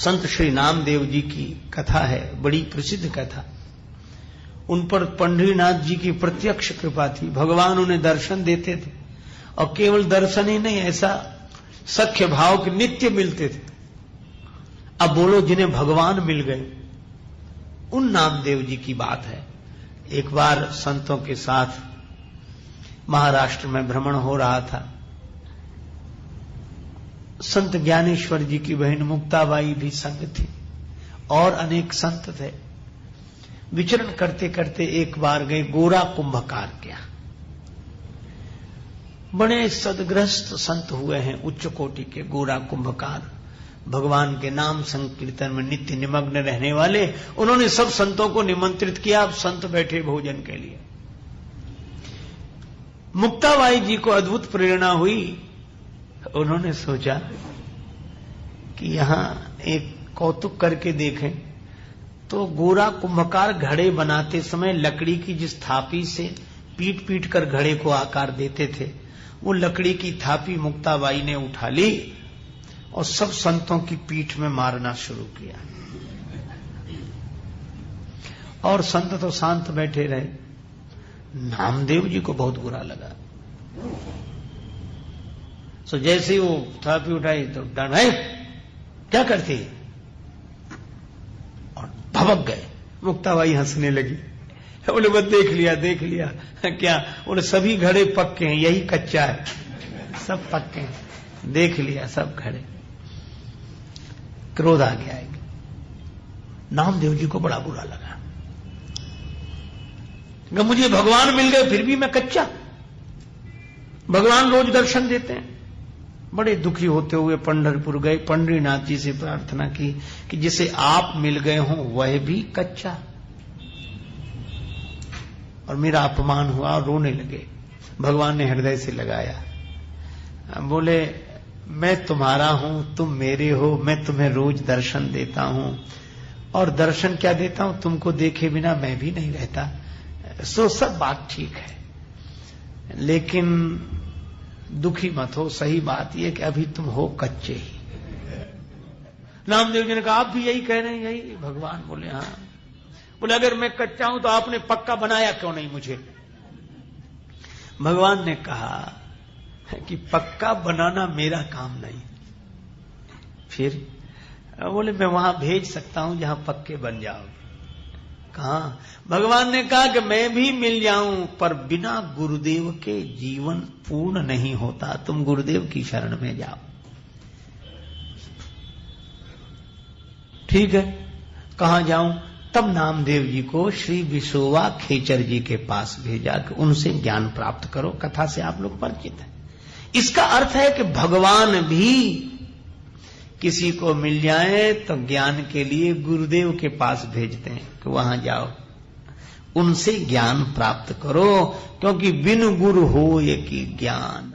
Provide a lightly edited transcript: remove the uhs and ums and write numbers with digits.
संत श्री नामदेव जी की कथा है, बड़ी प्रसिद्ध कथा। उन पर पंढरीनाथ जी की प्रत्यक्ष कृपा थी। भगवान उन्हें दर्शन देते थे, और केवल दर्शन ही नहीं, ऐसा सख्य भाव के नित्य मिलते थे। अब बोलो, जिन्हें भगवान मिल गए, उन नामदेव जी की बात है। एक बार संतों के साथ महाराष्ट्र में भ्रमण हो रहा था। संत ज्ञानेश्वर जी की बहन मुक्ताबाई भी संग थी, और अनेक संत थे। विचरण करते करते एक बार गए गोरा कुंभकार के यहाँ। बड़े सदग्रस्त संत हुए हैं, उच्च कोटि के गोरा कुंभकार, भगवान के नाम संकीर्तन में नित्य निमग्न रहने वाले। उन्होंने सब संतों को निमंत्रित किया। अब संत बैठे भोजन के लिए। मुक्ताबाई जी को अद्भुत प्रेरणा हुई। उन्होंने सोचा कि यहां एक कौतुक करके देखें। तो गोरा कुंभकार घड़े बनाते समय लकड़ी की जिस थापी से पीट पीट कर घड़े को आकार देते थे, वो लकड़ी की थापी मुक्ताबाई ने उठा ली और सब संतों की पीठ में मारना शुरू किया। और संत तो शांत बैठे रहे। नामदेव जी को बहुत बुरा लगा। सो जैसे ही वो थापी उठाई तो डर है, क्या करती, और भबक गए। मुक्ताबाई हंसने लगी। बोले बस देख लिया क्या, बोले सभी घड़े पक्के हैं, यही कच्चा है, सब पक्के हैं, देख लिया सब घड़े। क्रोध आ गया। नामदेव जी को बड़ा बुरा लगा। मुझे भगवान मिल गए, फिर भी मैं कच्चा। भगवान रोज दर्शन देते हैं। बड़े दुखी होते हुए पंढरपुर गए। पंढरीनाथ जी से प्रार्थना की कि जिसे आप मिल गए हों वह भी कच्चा, और मेरा अपमान हुआ, और रोने लगे। भगवान ने हृदय से लगाया। बोले, मैं तुम्हारा हूं, तुम मेरे हो, मैं तुम्हें रोज दर्शन देता हूं, और दर्शन क्या देता हूं, तुमको देखे बिना मैं भी नहीं रहता। सो सब बात ठीक है, लेकिन दुखी मत हो। सही बात यह कि अभी तुम हो कच्चे ही। नामदेव जी ने कहा, आप भी यही कह रहे हैं? यही। भगवान बोले, हाँ। बोले, अगर मैं कच्चा हूं तो आपने पक्का बनाया क्यों नहीं मुझे? भगवान ने कहा कि पक्का बनाना मेरा काम नहीं। फिर बोले, मैं वहां भेज सकता हूं जहां पक्के बन जाओ। कहा? भगवान ने कहा कि मैं भी मिल जाऊं, पर बिना गुरुदेव के जीवन पूर्ण नहीं होता। तुम गुरुदेव की शरण में जाओ। ठीक है, कहां जाऊं? तब नामदेव जी को श्री विशोवा खेचर जी के पास भेजा कि उनसे ज्ञान प्राप्त करो। कथा से आप लोग परिचित हैं। इसका अर्थ है कि भगवान भी किसी को मिल जाए तो ज्ञान के लिए गुरुदेव के पास भेजते हैं कि वहां जाओ, उनसे ज्ञान प्राप्त करो, क्योंकि बिन गुरु हो ये की ज्ञान।